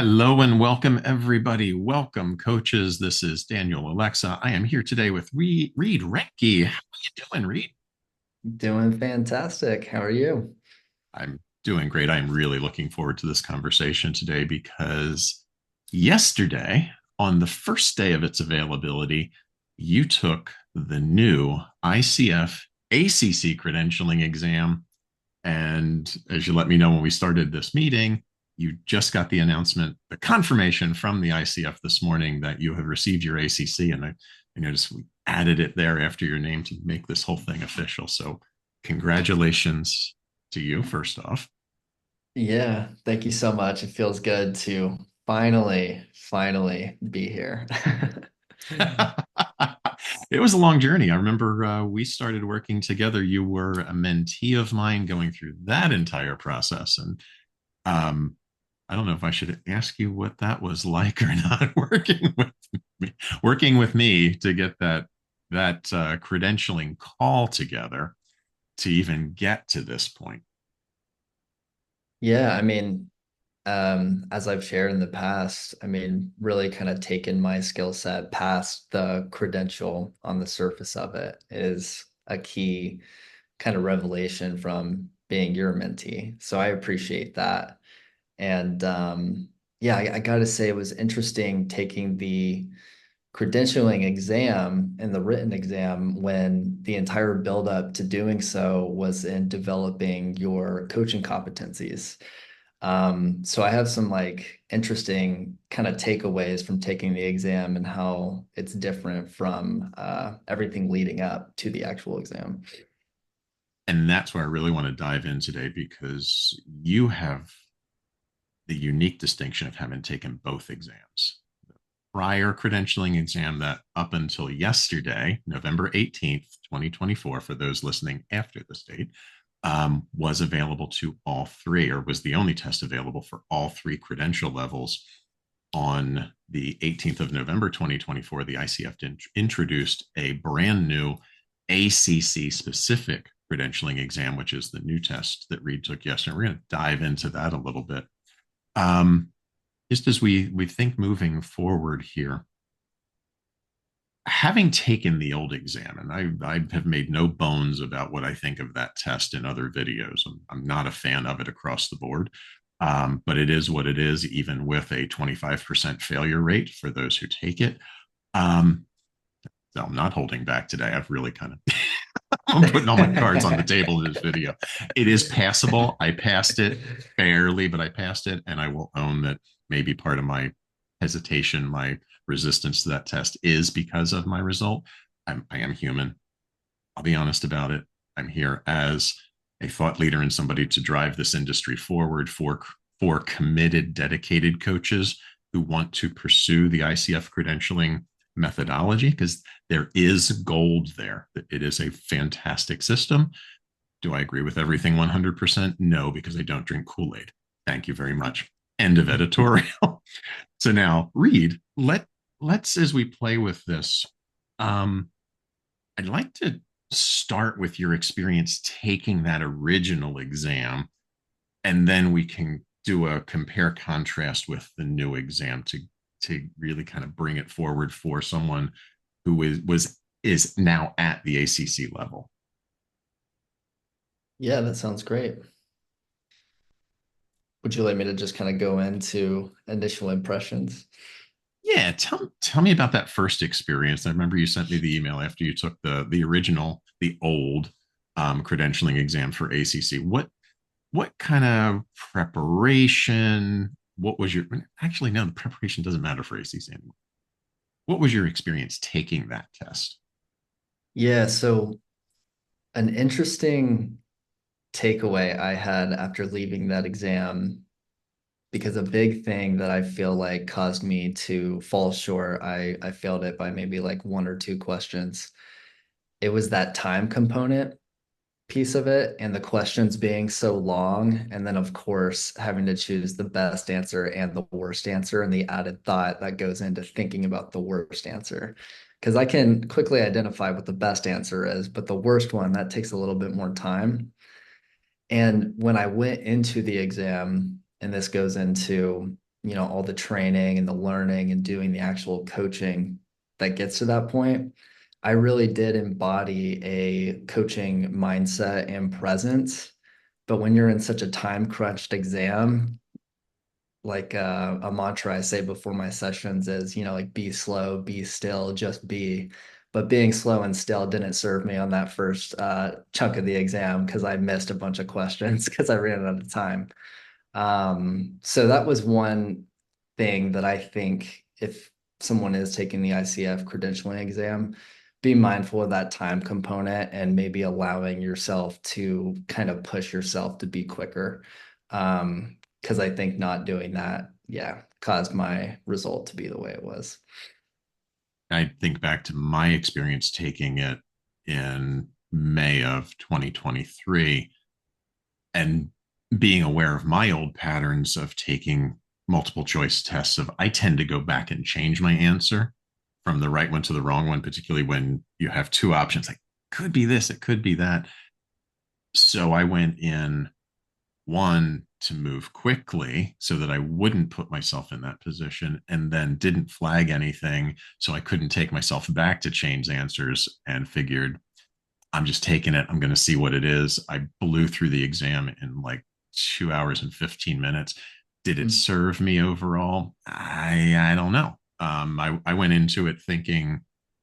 Hello and welcome, everybody. Welcome, coaches. This is Daniel Alexa. I am here today with Reed Reinke. How are you doing, Reed? Doing fantastic. How are you? I'm doing great. I'm really looking forward to this conversation today because yesterday, on the first day of its availability, you took the new ICF ACC Credentialing Exam. And as you let me know when we started this meeting, you just got the announcement, the confirmation from the ICF this morning that you have received your ACC. And I noticed we added it there after your name to make this whole thing official. So, congratulations to you, first off. Yeah, thank you so much. It feels good to finally be here. It was a long journey. I remember we started working together. You were a mentee of mine going through that entire process. And um, I don't know if I should ask you what that was like or not working with me to get that credentialing call together to even get to this point. Yeah, as I've shared in the past, really kind of taken my skill set past the credential on the surface of it is a key kind of revelation from being your mentee. So I appreciate that. And yeah, I got to say, it was interesting taking the credentialing exam and the written exam when the entire buildup to doing so was in developing your coaching competencies. So I have some like interesting kind of takeaways from taking the exam and how it's different from everything leading up to the actual exam. And that's where I really want to dive in today because you have the unique distinction of having taken both exams. The prior credentialing exam that up until yesterday, November 18th, 2024, for those listening after this date, was available to all three, or was the only test available for all three credential levels. On the 18th of November 2024, the ICF introduced a brand new ACC specific credentialing exam, which is the new test that Reed took yesterday. We're going to dive into that a little bit. Um, just as we think moving forward here, having taken the old exam, and I have made no bones about what I think of that test in other videos. I'm not a fan of it across the board, but it is what it is, even with a 25% failure rate for those who take it. Um, so I'm not holding back today. I've really kind of I'm putting all my cards on the table in this video. It is passable. I passed it barely, but I passed it, and I will own that maybe part of my hesitation, my resistance to that test is because of my result. I am human. I'll be honest about it. I'm here as a thought leader and somebody to drive this industry forward for committed, dedicated coaches who want to pursue the ICF credentialing methodology because there is gold there. It is a fantastic system. Do I agree with everything 100%? No, because I don't drink Kool-Aid. Thank you very much. End of editorial. So now, Reed, let's as we play with this, I'd like to start with your experience taking that original exam, and then we can do a compare contrast with the new exam to really kind of bring it forward for someone who is now at the ACC level. Yeah, that sounds great. Would you like me to just kind of go into initial impressions? Yeah, tell me about that first experience. I remember you sent me the email after you took the original, the old credentialing exam for ACC. What kind of preparation? What was your actually no, the preparation doesn't matter for ACC anymore. What was your experience taking that test? Yeah, so an interesting takeaway I had after leaving that exam, because a big thing that I feel like caused me to fall short, I failed it by maybe like one or two questions. It was that time component piece of it and the questions being so long. And then, of course, having to choose the best answer and the worst answer and the added thought that goes into thinking about the worst answer. Because I can quickly identify what the best answer is, but the worst one, that takes a little bit more time. And when I went into the exam, and this goes into all the training and the learning and doing the actual coaching that gets to that point, I really did embody a coaching mindset and presence. But when you're in such a time crunched exam, like a mantra I say before my sessions is, like be slow, be still, just be. But being slow and still didn't serve me on that first chunk of the exam because I missed a bunch of questions because I ran out of time. So that was one thing that I think if someone is taking the ICF credentialing exam, be mindful of that time component and maybe allowing yourself to kind of push yourself to be quicker. Because I think not doing that, yeah, caused my result to be the way it was. I think back to my experience taking it in May of 2023 and being aware of my old patterns of taking multiple choice tests of I tend to go back and change my answer from the right one to the wrong one, particularly when you have two options like could be this, it could be that. So I went in one to move quickly so that I wouldn't put myself in that position and then didn't flag anything. So I couldn't take myself back to change answers and figured I'm just taking it. I'm going to see what it is. I blew through the exam in like 2 hours and 15 minutes. Did it Mm. serve me overall? I don't know. I went into it thinking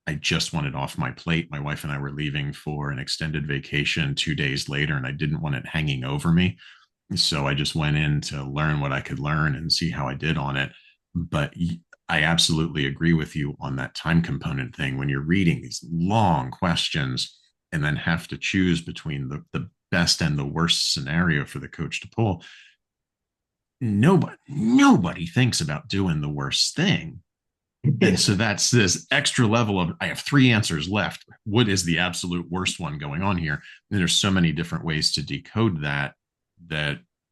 I just wanted off my plate. My wife and I were leaving for an extended vacation 2 days later, and I didn't want it hanging over me. So I just went in to learn what I could learn and see how I did on it. But I absolutely agree with you on that time component thing. When you're reading these long questions and then have to choose between the best and the worst scenario for the coach to pull, nobody thinks about doing the worst thing. And so that's this extra level of I have three answers left. What is the absolute worst one going on here? And there's so many different ways to decode that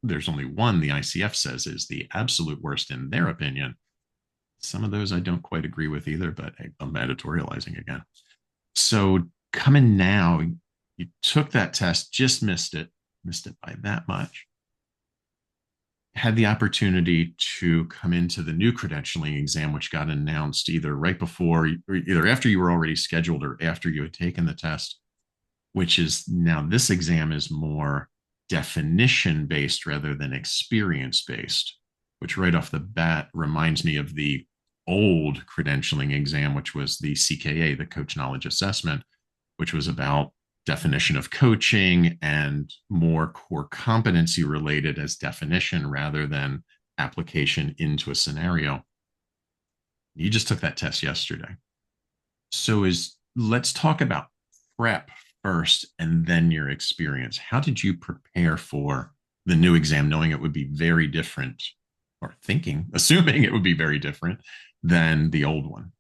there's only one the ICF says is the absolute worst in their opinion. Some of those I don't quite agree with either, but I'm editorializing again. So coming now, you took that test, just missed it by that much. Had the opportunity to come into the new credentialing exam, which got announced either right before or either after you were already scheduled or after you had taken the test, which is now this exam is more definition based rather than experience based, which right off the bat reminds me of the old credentialing exam, which was the CKA, the Coach Knowledge Assessment, which was about definition of coaching and more core competency related as definition rather than application into a scenario. You just took that test yesterday. So is let's talk about prep first and then your experience. How did you prepare for the new exam knowing it would be very different or assuming it would be very different than the old one?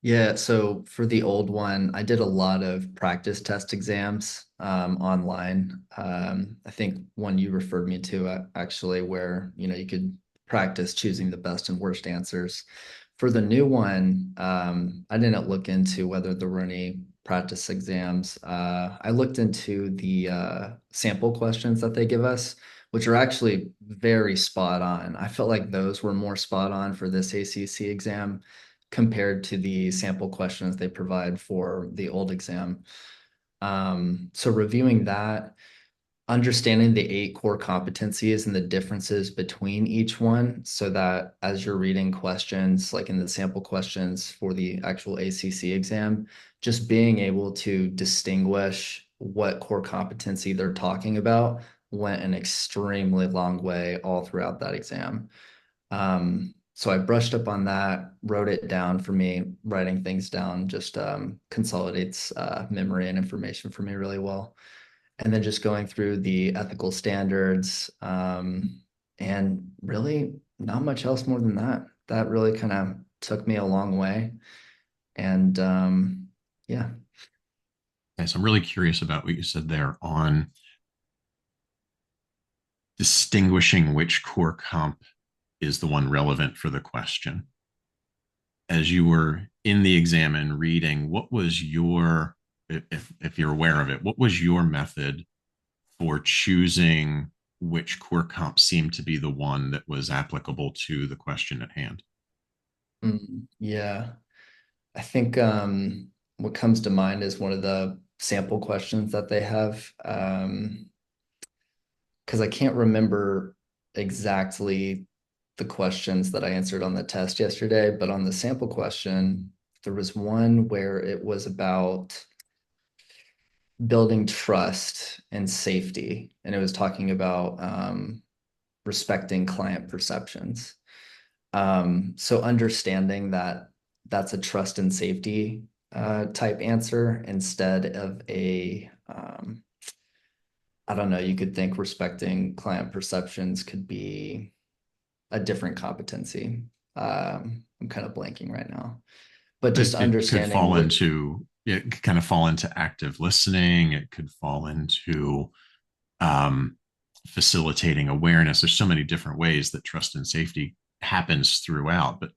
Yeah, so for the old one, I did a lot of practice test exams online. I think one you referred me to actually, where you could practice choosing the best and worst answers. For the new one, I didn't look into whether there were any practice exams. I looked into the sample questions that they give us, which are actually very spot on. I felt like those were more spot on for this ACC exam compared to the sample questions they provide for the old exam. So reviewing that, understanding the 8 core competencies and the differences between each one, so that as you're reading questions, like in the sample questions for the actual ACC exam, just being able to distinguish what core competency they're talking about went an extremely long way all throughout that exam. So I brushed up on that, wrote it down for me. Writing things down just consolidates memory and information for me really well. And then just going through the ethical standards, and really not much else more than that. That really kind of took me a long way. And yeah. Okay, so I'm really curious about what you said there on distinguishing which core comp is the one relevant for the question. As you were in the exam and reading, what was if you're aware of it, what was your method for choosing which core comp seemed to be the one that was applicable to the question at hand. Yeah. I think what comes to mind is one of the sample questions that they have. Because I can't remember exactly the questions that I answered on the test yesterday, but on the sample question, there was one where it was about building trust and safety, and it was talking about respecting client perceptions. So understanding that that's a trust and safety type answer instead of a I don't know, you could think respecting client perceptions could be a different competency. I'm kind of blanking right now, but just It could understanding fall what, into it could kind of fall into active listening. It could fall into um, facilitating awareness. There's so many different ways that trust and safety happens throughout, but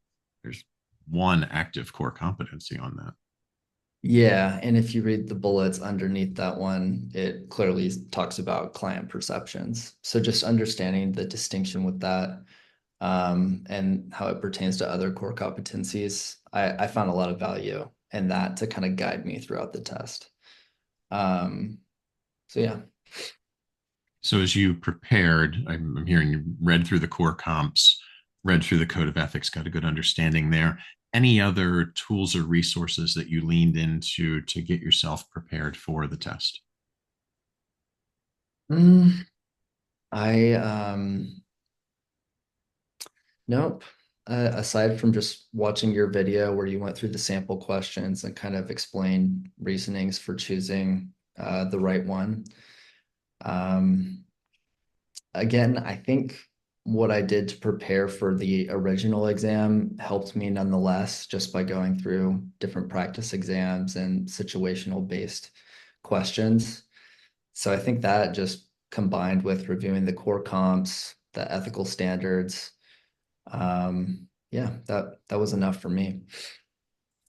there's one active core competency on that. yeah. And if you read the bullets underneath that one, it clearly talks about client perceptions. So just understanding the distinction with that and how it pertains to other core competencies, I found a lot of value in that to kind of guide me throughout the test. Um, so yeah. So as you prepared, I'm hearing you read through the core comps, read through the code of ethics, got a good understanding there. Any other tools or resources that you leaned into to get yourself prepared for the test? Mm, I nope. Aside from just watching your video where you went through the sample questions and kind of explained reasonings for choosing the right one. Um, Again, I think what I did to prepare for the original exam helped me nonetheless, just by going through different practice exams and situational based questions. So I think that just combined with reviewing the core comps, the ethical standards, yeah, that was enough for me.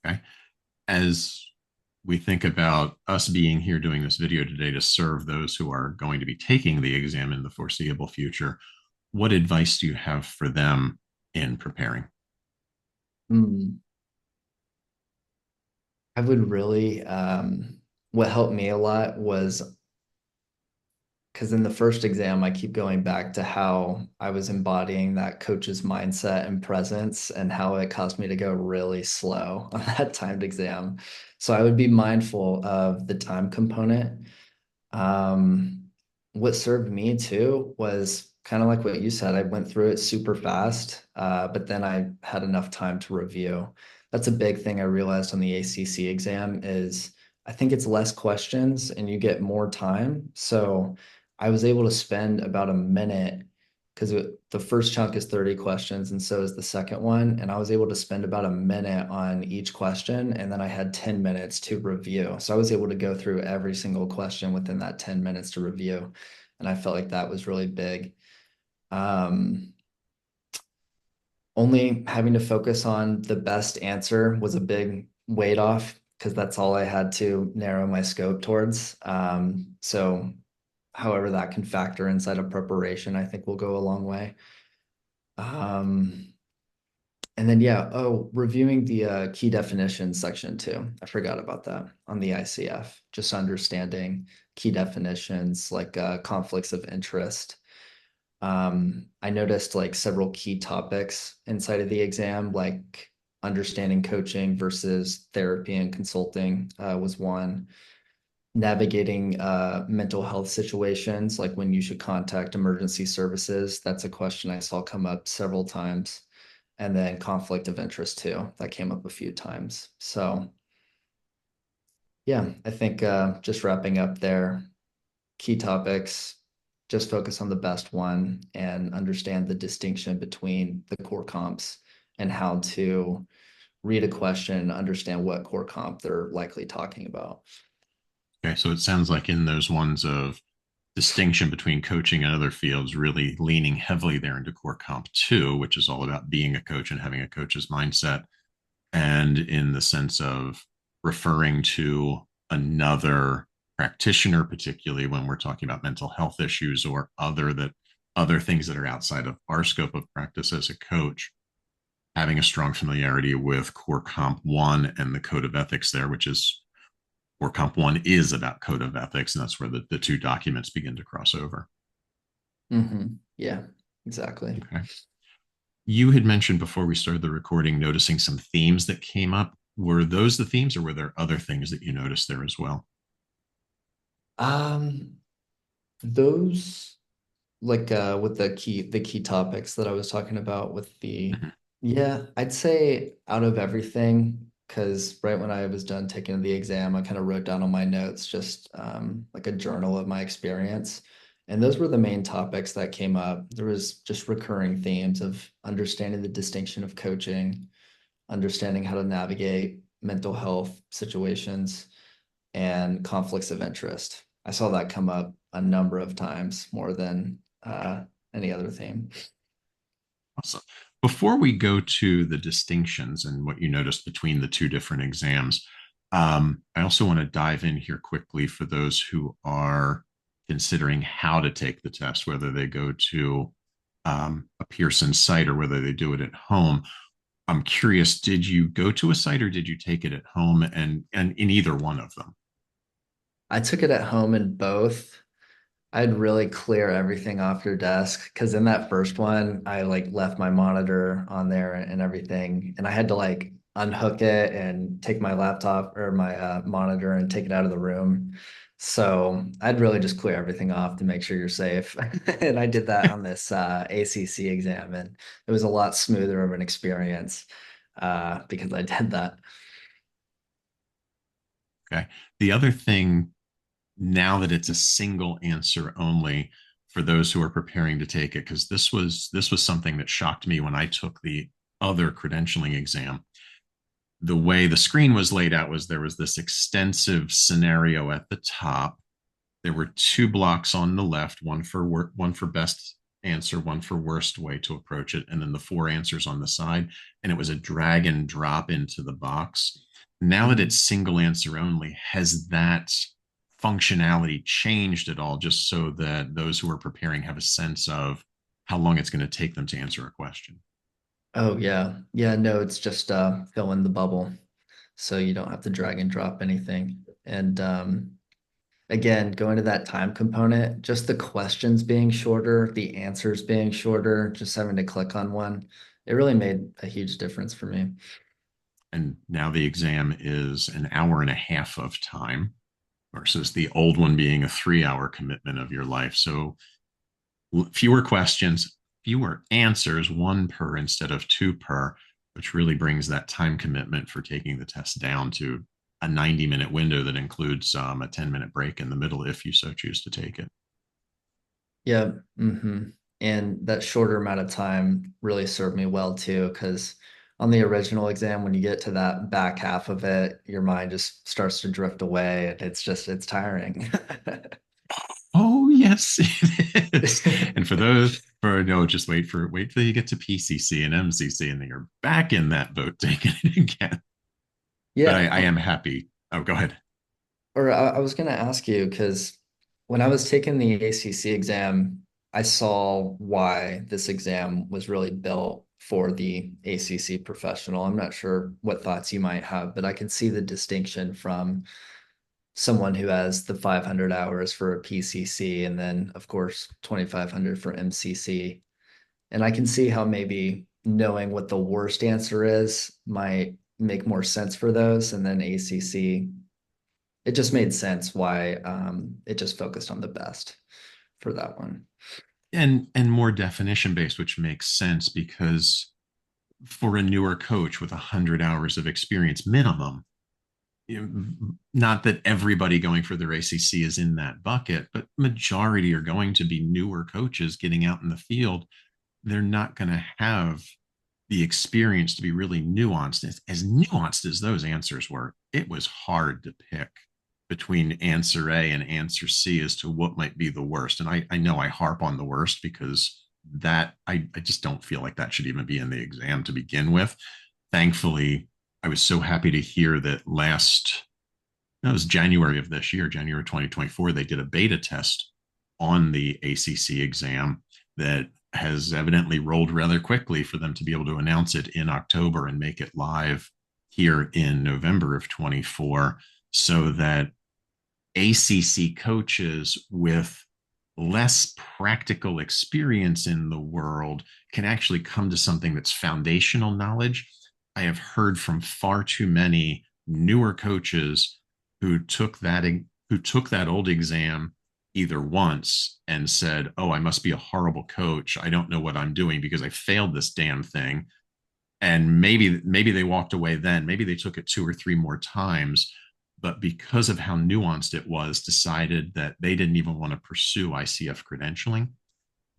Okay. As we think about us being here doing this video today to serve those who are going to be taking the exam in the foreseeable future, what advice do you have for them in preparing? Hmm. I would really, what helped me a lot was because in the first exam, I keep going back to how I was embodying that coach's mindset and presence and how it caused me to go really slow on that timed exam. So I would be mindful of the time component. Um, what served me too was kind of like what you said. I went through it super fast, but then I had enough time to review. That's a big thing I realized on the ACC exam is I think it's less questions and you get more time. So I was able to spend about a minute because the first chunk is 30 questions and so is the second one. And I was able to spend about a minute on each question. And then I had 10 minutes to review. So I was able to go through every single question within that 10 minutes to review. And I felt like that was really big. Um, Only having to focus on the best answer was a big weight off because that's all I had to narrow my scope towards. So however that can factor inside of preparation, I think will go a long way. Um, and then yeah, oh, reviewing the key definitions section too. I forgot about that on the ICF. Just understanding key definitions like conflicts of interest. I noticed like several key topics inside of the exam, like understanding coaching versus therapy and consulting was one. Navigating mental health situations, like when you should contact emergency services. That's a question I saw come up several times. And then conflict of interest too. That came up a few times. So yeah, I think just wrapping up there, key topics, just focus on the best one and understand the distinction between the core comps and how to read a question and understand what core comp they're likely talking about. Okay, so it sounds like in those ones of distinction between coaching and other fields, really leaning heavily there into core comp two, which is all about being a coach and having a coach's mindset. And in the sense of referring to another practitioner, particularly when we're talking about mental health issues or other that other things that are outside of our scope of practice as a coach, having a strong familiarity with Core Comp 1 and the Code of Ethics there, which is Core Comp 1 is about Code of Ethics, and that's where the two documents begin to cross over. Yeah, exactly. Okay. You had mentioned before we started the recording noticing some themes that came up. Were those the themes, or were there other things that you noticed there as well? Um, those like with the key topics that I was talking about with the Mhm. yeah, I'd say out of everything, because right when I was done taking the exam, I kind of wrote down on my notes just like a journal of my experience. And those were the main topics that came up. There was just recurring themes of understanding the distinction of coaching, understanding how to navigate mental health situations, and conflicts of interest. I saw that come up a number of times more than any other theme. Awesome. Before we go to the distinctions and what you noticed between the two different exams, I also want to dive in here quickly for those who are considering how to take the test, whether they go to a Pearson site or whether they do it at home. I'm curious, did you go to a site or did you take it at home, and in either one of them? I took it at home in both. I'd really clear everything off your desk because in that first one, I like left my monitor on there and everything, and I had to like unhook it and take my laptop or my monitor and take it out of the room. So I'd really just clear everything off to make sure you're safe. And I did that on this ACC exam, and it was a lot smoother of an experience because I did that. Okay. The other thing, now that it's a single answer only for those who are preparing to take it, because this was something that shocked me when I took the other credentialing exam. The way the screen was laid out was there was this extensive scenario at the top. There were two blocks on the left, one for best answer, one for worst way to approach it, and then the four answers on the side. And it was a drag and drop into the box. Now that it's Mhm. single answer only, has that functionality changed at all, just so that those who are preparing have a sense of how long it's going to take them to answer a question? Oh yeah. Yeah, no, it's just fill in the bubble so you don't have to drag and drop anything. And again, going to that time component, just the questions being shorter, the answers being shorter, just having to click on one, it really made a huge difference for me. And now the exam is an hour and a half of time versus the old one being a 3 hour commitment of your life. So fewer questions, fewer answers, one per instead of two per, which really brings that time commitment for taking the test down to a 90-minute window that includes a 10-minute break in the middle if you so choose to take it. Yeah. And that shorter amount of time really served me well too, because on the original exam, when you get to that back half of it, your mind just starts to drift away and it's tiring. Oh yes, it is. And for those, for no, just wait till you get to PCC and MCC, and then you're back in that boat taking it again. But Yeah. I am happy. Oh, go ahead. Or I was going to ask you because when I was taking the ACC exam, I saw why this exam was really built for the ACC professional. I'm not sure what thoughts you might have, but I can see the distinction from someone who has the 500 hours for a PCC and then, of course, 2,500 for MCC. And I can see how maybe knowing what the worst answer is might make more sense for those. And then ACC, it just made sense why it just focused on the best for that one. And more definition based, which makes sense because for a newer coach with 100 hours of experience minimum, not that everybody going for their ACC is in that bucket, but majority are going to be newer coaches getting out in the field. They're not going to have the experience to be really nuanced. As nuanced as those answers were, it was hard to pick between answer A and answer C as to what might be the worst. And I know I harp on the worst because I just don't feel like that should even be in the exam to begin with. Thankfully, I was so happy to hear that that was January of this year, January 2024, they did a beta test on the ACC exam. that has evidently rolled rather quickly for them to be able to announce it in October and make it live here in November of 24, so that ACC coaches with less practical experience in the world can actually come to something that's foundational knowledge. I have heard from far too many newer coaches who took that old exam either once and said, "Oh, I must be a horrible coach. I don't know what I'm doing because I failed this damn thing." And maybe they walked away then. Maybe they took it two or three more times, but because of how nuanced it was, decided that they didn't even want to pursue ICF credentialing.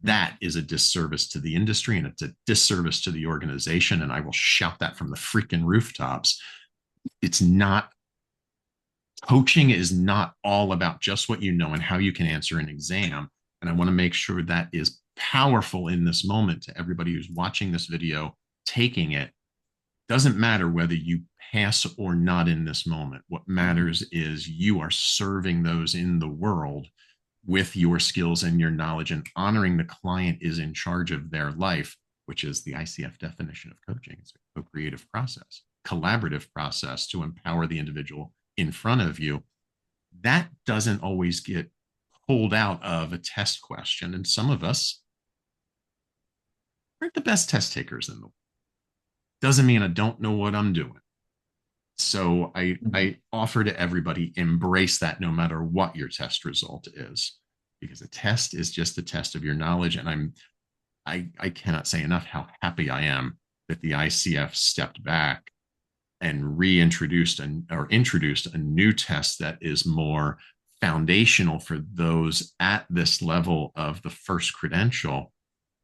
That is a disservice to the industry, and it's a disservice to the organization. And I will shout that from the freaking rooftops. It's not Coaching is not all about just what you know and how you can answer an exam. And I want to make sure that is powerful in this moment to everybody who's watching this video, taking it. Doesn't matter whether you pass or not in this moment. What matters is you are serving those in the world with your skills and your knowledge, and honoring the client is in charge of their life, which is the ICF definition of coaching. It's a co-creative process, collaborative process to empower the individual in front of you. That doesn't always get pulled out of a test question. And some of us aren't the best test takers in the world. Doesn't mean I don't know what I'm doing. So I offer to everybody, embrace that no matter what your test result is, because a test is just a test of your knowledge. And I cannot say enough how happy I am that the ICF stepped back and introduced a new test that is more foundational for those at this level of the first credential,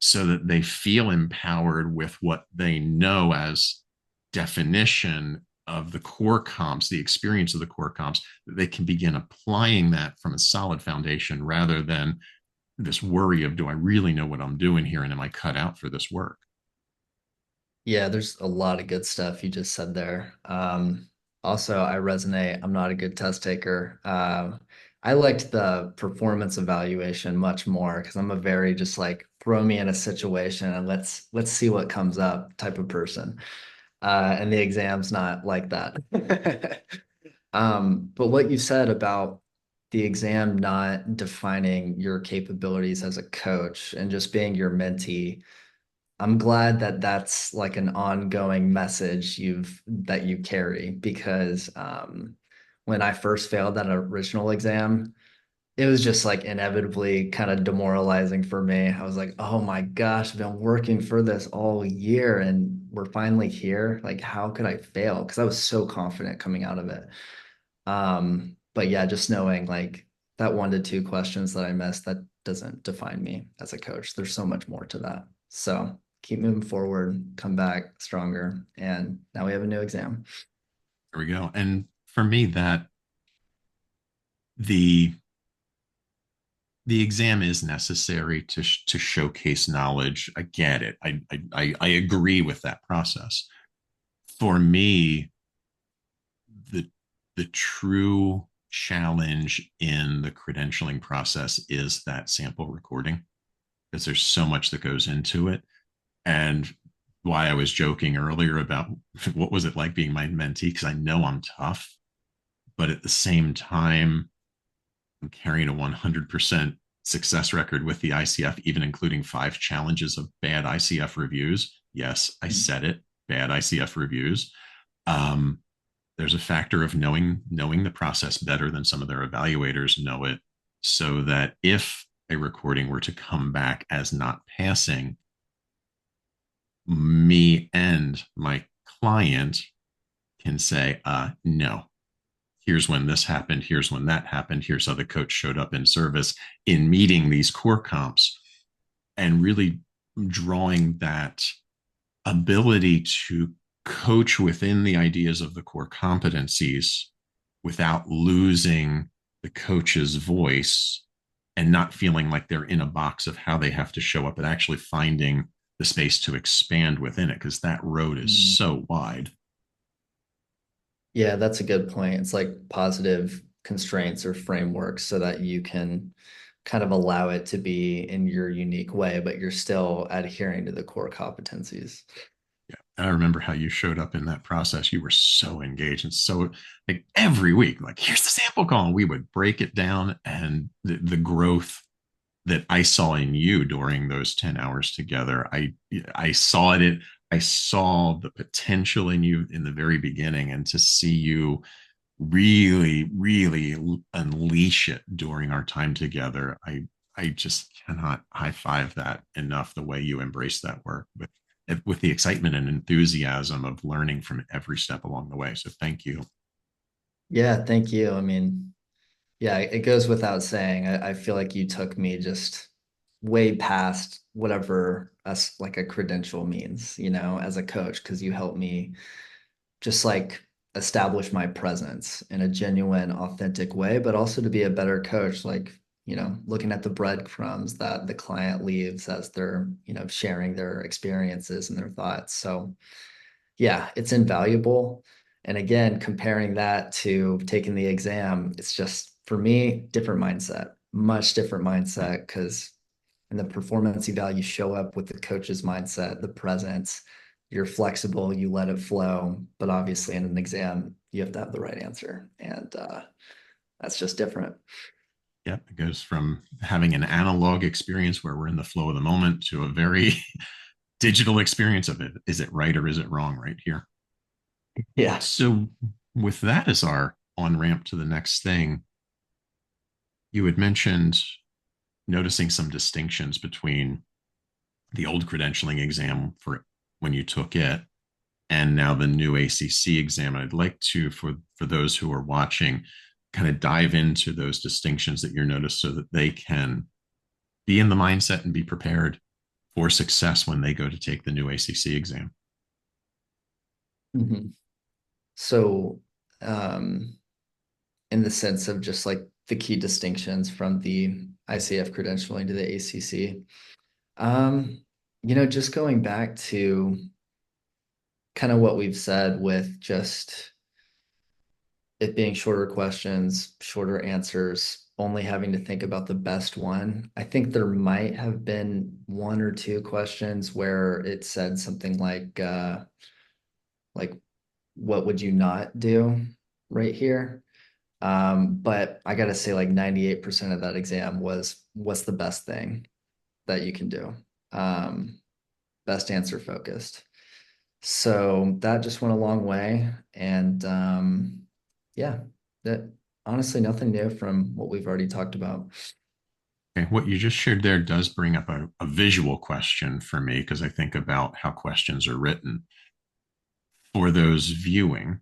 so that they feel empowered with what they know as definition of the core comps, the experience of the core comps, that they can begin applying that from a solid foundation rather than this worry of, do I really know what I'm doing here? And am I cut out for this work? Yeah, there's a lot of good stuff you just said there. Also, I resonate. I'm not a good test taker. I liked the performance evaluation much more because I'm a very just like throw me in a situation and let's see what comes up type of person. And the exam's not like that. But what you said about the exam not defining your capabilities as a coach and just being your mentee, I'm glad that that's like an ongoing message that you carry because when I first failed that original exam, it was just like inevitably kind of demoralizing for me. I was like, oh my gosh, I've been working for this all year and we're finally here. Like, how could I fail? Because I was so confident coming out of it. But yeah, just knowing like that 1 to 2 questions that I missed, that doesn't define me as a coach. There's so much more to that. So keep moving forward, come back stronger. And now we have a new exam. There we go. And for me, that the the exam is necessary to showcase knowledge. I get it. I agree with that process. For me, the the true challenge in the credentialing process is that sample recording, because there's so much that goes into it. And why I was joking earlier about what was it like being my mentee, because I know I'm tough, but at the same time, I'm carrying a 100% success record with the ICF, even including 5 challenges of bad ICF reviews. Yes, I said it, bad ICF reviews. Um, there's a factor of knowing the process better than some of their evaluators know it, so that if a recording were to come back as not passing, me and my client can say, no, here's when this happened, here's when that happened, here's how the coach showed up in service in meeting these core comps, and really drawing that ability to coach within the ideas of the core competencies without losing the coach's voice, and not feeling like they're in a box of how they have to show up, and actually finding the space to expand within it, because that road is Mm. so wide. Yeah, that's a good point. It's like positive constraints or frameworks so that you can kind of allow it to be in your unique way, but you're still adhering to the core competencies. Yeah. And I remember how you showed up in that process. You were so engaged and so like every week, like here's the sample call. And we would break it down and the growth that I saw in you during those 10 hours together. I saw it. I saw the potential in you in the very beginning, and to see you really unleash it during our time together, I just cannot high five that enough. The way you embrace that work with the excitement and enthusiasm of learning from every step along the way. So thank you. Yeah, thank you. I mean, yeah, it goes without saying. I feel like you took me just way past whatever us like a credential means, as a coach, because you helped me just like establish my presence in a genuine, authentic way, but also to be a better coach, like, looking at the breadcrumbs that the client leaves as they're, sharing their experiences and their thoughts. So yeah, it's invaluable. And again, comparing that to taking the exam, it's just for me, different mindset, much different mindset. Because in the performance eval, you show up with the coach's mindset, the presence, you're flexible, you let it flow. But obviously, in an exam, you have to have the right answer. And that's just different. Yep, it goes from having an analog experience where we're in the flow of the moment to a very digital experience of it. Is it right or is it wrong right here? Yeah. So, with that as our on ramp to the next thing, you had mentioned noticing some distinctions between the old credentialing exam for when you took it and now the new ACC exam. And I'd like to, for those who are watching, kind of dive into those distinctions that you're noticed so that they can be in the mindset and be prepared for success when they go to take the new ACC exam. Mhm. So, um, in the sense of just like the key distinctions from the ICF credentialing to the ACC. Just going back to kind of what we've said with just it being shorter questions, shorter answers, only having to think about the best one. I think there might have been one or two questions where it said something like what would you not do right here? But I gotta say, like 98% of that exam was what's the best thing that you can do? Um, Best answer focused. So that just went a long way. And yeah, that honestly nothing new from what we've already talked about. Okay, what you just shared there does bring up a visual question for me because I think about how questions are written. For those viewing,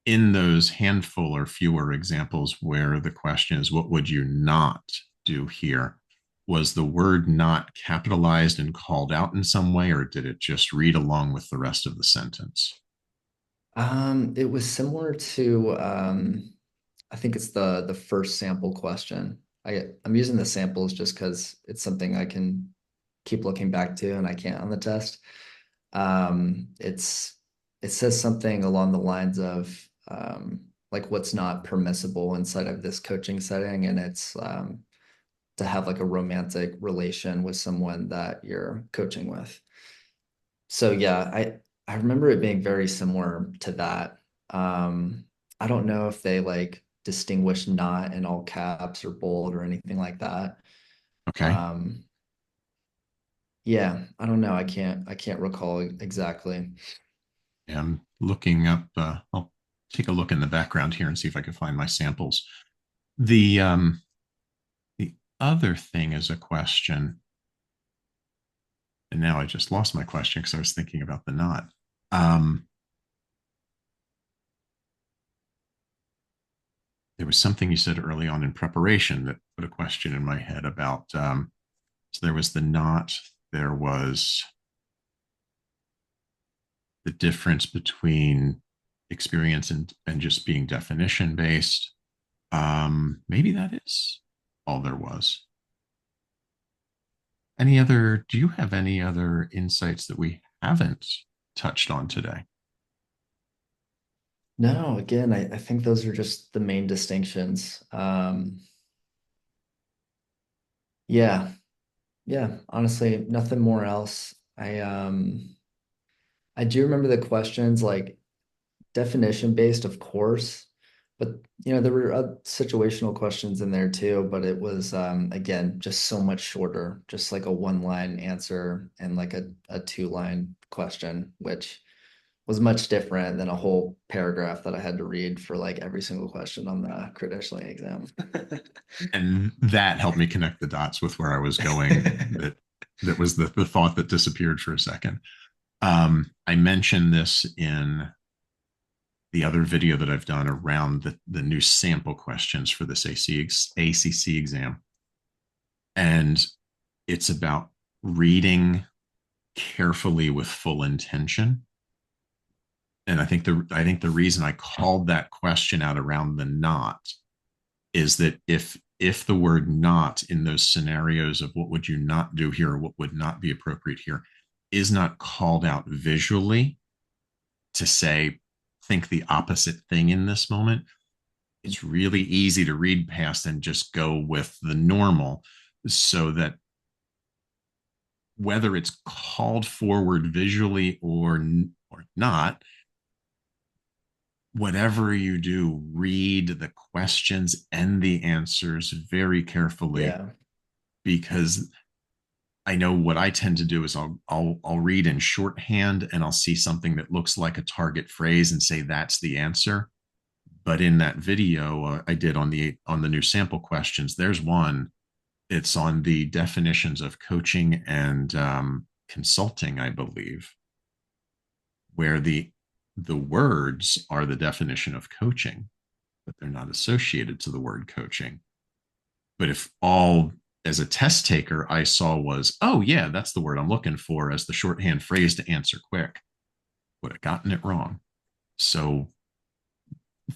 in those handful or fewer examples where the question is, what would you not do here? Was the word not capitalized and called out in some way, or did it just read along with the rest of the sentence? It was similar to I think it's the first sample question. I'm using the samples just because it's something I can keep looking back to and I can't on the test. It's it says something along the lines of like what's not permissible inside of this coaching setting, and it's to have like a romantic relation with someone that you're coaching with. So yeah, I remember it being very similar to that. I don't know if they like distinguish not in all caps or bold or anything like that. Okay. Um, yeah, I don't know. I can't recall exactly. I'm looking up, I'll take a look in the background here and see if I can find my samples. The other thing is a question, and now I just lost my question because I was thinking about the not. Um, there was something you said early on in preparation that put a question in my head about, so there was the not, there was the difference between experience and just being definition based. Maybe that is all there was. Do you have any other insights that we haven't touched on today? No, again, I think those are just the main distinctions. Yeah. Yeah. Honestly, nothing more else. I do remember the questions like definition based, of course, but there were situational questions in there too, but it was again just so much shorter, just like a one line answer and like a two-line question, which was much different than a whole paragraph that I had to read for like every single question on the credentialing exam. And that helped me connect the dots with where I was going. That was the thought that disappeared for a second. I mentioned this in the other video that I've done around the new sample questions for this ACC exam. And it's about reading carefully with full intention. And I think the reason I called that question out around the not is that if the word not in those scenarios of what would you not do here or what would not be appropriate here is not called out visually to say think the opposite thing in this moment, it's really easy to read past and just go with the normal, so that whether it's called forward visually or not, whatever you do, read the questions and the answers very carefully, Yeah. because I know what I tend to do is I'll read in shorthand and I'll see something that looks like a target phrase and say that's the answer. But in that video I did on the new sample questions, there's one. It's on the definitions of coaching and consulting, I believe, where the words are the definition of coaching, but they're not associated to the word coaching. But if all as a test taker I saw was, oh yeah, that's the word I'm looking for as the shorthand phrase to answer quick, would have gotten it wrong. So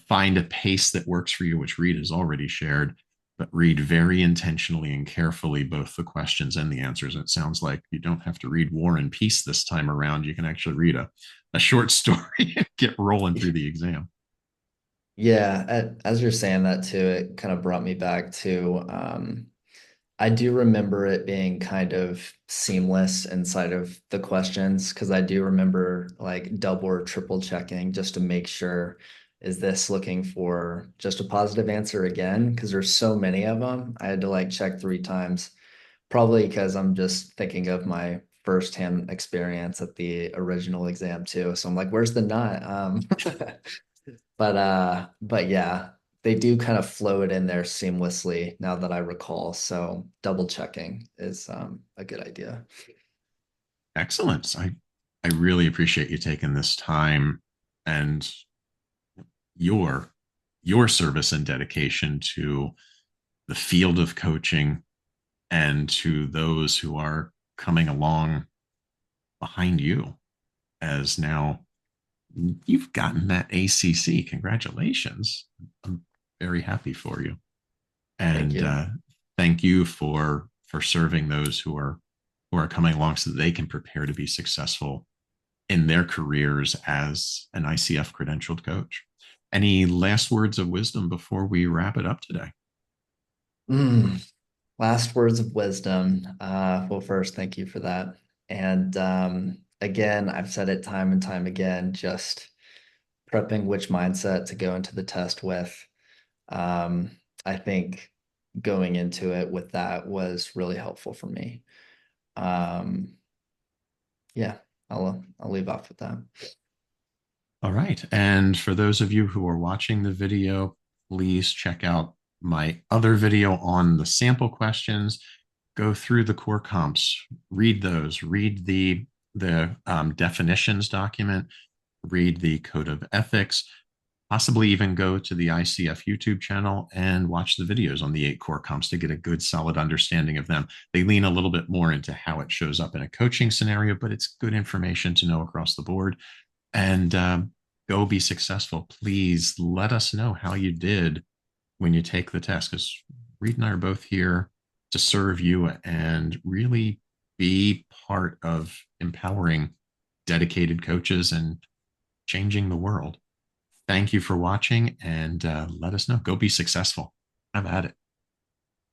find a pace that works for you, which Reed has already shared, but read very intentionally and carefully both the questions and the answers. It sounds like you don't have to read War and Peace this time around. You can actually read a short story and get rolling through the exam. Yeah, as you're saying that too, it kind of brought me back to I do remember it being kind of seamless inside of the questions because I do remember like double or triple checking just to make sure, is this looking for just a positive answer again? Because there's so many of them. I had to like check three times, probably because I'm just thinking of my firsthand experience at the original exam too. So I'm like, where's the nut? But yeah, they do kind of flow it in there seamlessly now that I recall. So double checking is a good idea. Excellent. I really appreciate you taking this time and your your service and dedication to the field of coaching and to those who are coming along behind you, as now you've gotten that ACC. Congratulations. I'm very happy for you. Thank And you. thank you for serving those who are coming along so that they can prepare to be successful in their careers as an ICF credentialed coach. Any last words of wisdom before we wrap it up today? Mm, last words of wisdom. Well, first, thank you for that. And again, I've said it time and time again, just prepping which mindset to go into the test with. Um, I think going into it with that was really helpful for me. Um, yeah, I'll leave off with that. All right. And for those of you who are watching the video, please check out my other video on the sample questions. Go through the core comps, read those, read the definitions document, read the code of ethics, possibly even go to the ICF YouTube channel and watch the videos on the 8 core comps to get a good solid understanding of them. They lean a little bit more into how it shows up in a coaching scenario, but it's good information to know across the board. And go be successful. Please let us know how you did when you take the test, because Reed and I are both here to serve you and really be part of empowering dedicated coaches and changing the world. Thank you for watching, and let us know. Go be successful. Have at it.